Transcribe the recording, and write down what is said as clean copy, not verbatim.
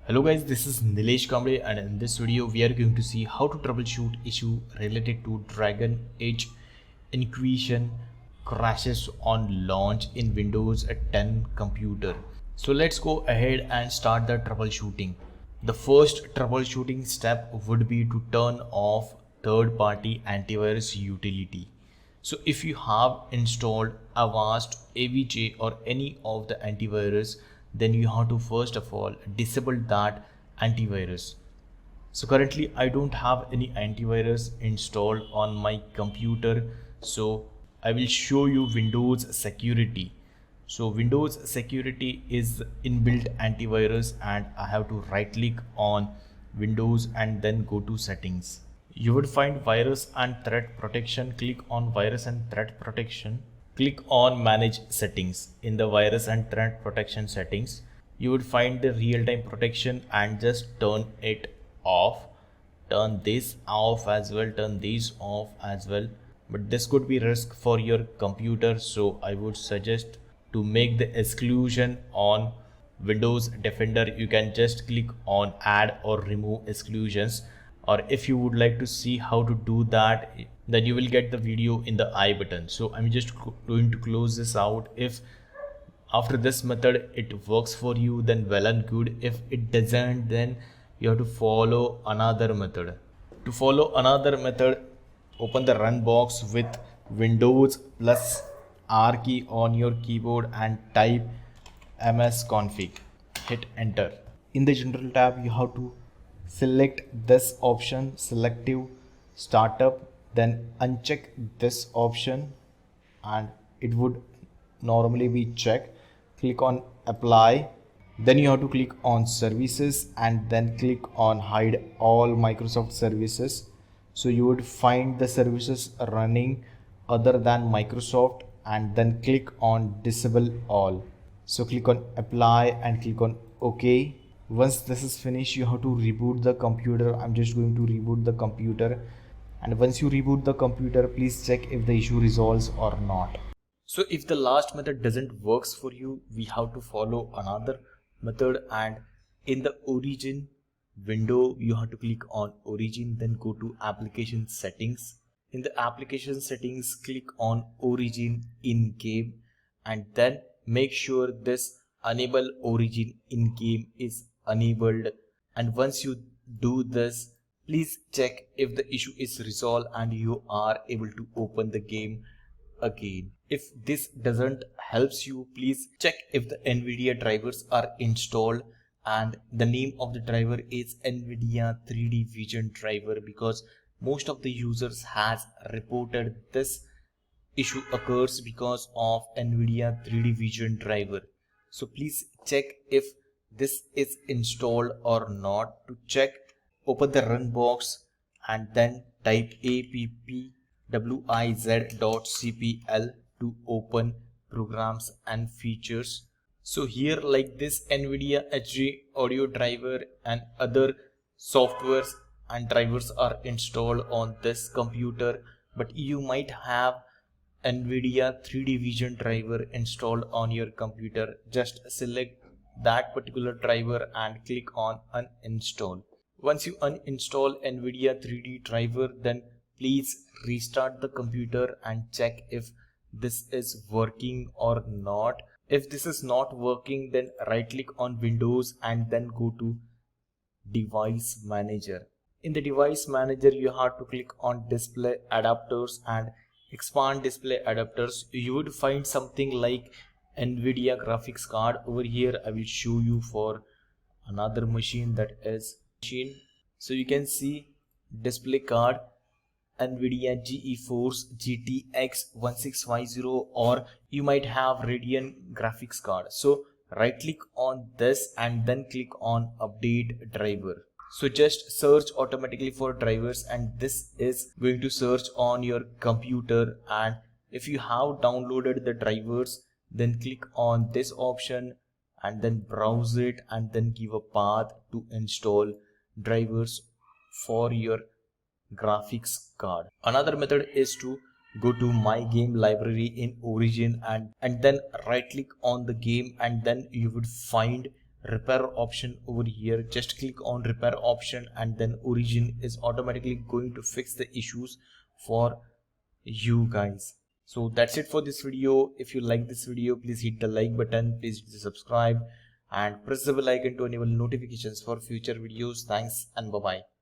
Hello guys, this is Nilesh Kamble, and in this video we are going to see how to troubleshoot issue related to Dragon Age Inquisition crashes on launch in Windows 10 computer. So let's go ahead and start the troubleshooting. The first troubleshooting step would be to turn off third-party antivirus utility. So if you have installed Avast, AVJ or any of the antivirus, then you have to first of all disable that antivirus. So currently I don't have any antivirus installed on my computer, so I will show you Windows security. So Windows security is inbuilt antivirus, and I have to right click on Windows and then go to settings. You would find virus and threat protection. Click on virus and threat protection. Click on manage settings. In the virus and threat protection settings, you would find the real-time protection and just turn it off. Turn this off as well, turn these off as well. But this could be risk for your computer, so I would suggest to make the exclusion on Windows Defender. You can just click on add or remove exclusions, or if you would like to see how to do that, then you will get the video in the I button. So I'm just going to close this out. If after this method it works for you, then well and good. If it doesn't, then you have to follow another method. To follow another method, open the run box with Windows plus R key on your keyboard and type msconfig. Hit enter. In the general tab, you have to select this option, selective startup, then uncheck this option and it would normally be checked. Click on apply, then you have to click on services and then click on hide all Microsoft services. So you would find the services running other than Microsoft, and then click on disable all. So click on apply and click on OK. Once this is finished, you have to reboot the computer. I'm just going to reboot the computer, and once you reboot the computer, please check if the issue resolves or not. So if the last method doesn't works for you, we have to follow another method, and in the origin window you have to click on origin, then go to application settings. In the application settings, click on origin in game, and then make sure this enable origin in game is enabled. And once you do this, please check if the issue is resolved and you are able to open the game again. If this doesn't helps you, please check if the Nvidia drivers are installed, and the name of the driver is Nvidia 3D Vision driver, because most of the users has reported this issue occurs because of Nvidia 3D Vision driver. So please check if this is installed or not. To check, open the run box and then type appwiz.cpl to open programs and features. So here, like this Nvidia HD audio driver and other softwares and drivers are installed on this computer, but you might have Nvidia 3D Vision driver installed on your computer. Just select that particular driver and click on uninstall. Once you uninstall Nvidia 3D driver, then please restart the computer and check if this is working or not. If this is not working, then right click on Windows and then go to device manager. In the device manager, you have to click on display adapters and expand display adapters. You would find something like Nvidia graphics card. Over here I will show you for another machine, that is machine. So you can see display card Nvidia GeForce GTX 1650, or you might have Radeon graphics card. So right click on this and then click on update driver. So just search automatically for drivers, and this is going to search on your computer. And if you have downloaded the drivers, then click on this option and then browse it and then give a path to install drivers for your graphics card. Another method is to go to my game library in origin and then right click on the game, and then you would find repair option over here. Just click on repair option and then origin is automatically going to fix the issues for you guys. So that's it for this video. If you like this video, please hit the like button, please hit the subscribe and press the bell icon to enable notifications for future videos. Thanks and bye bye.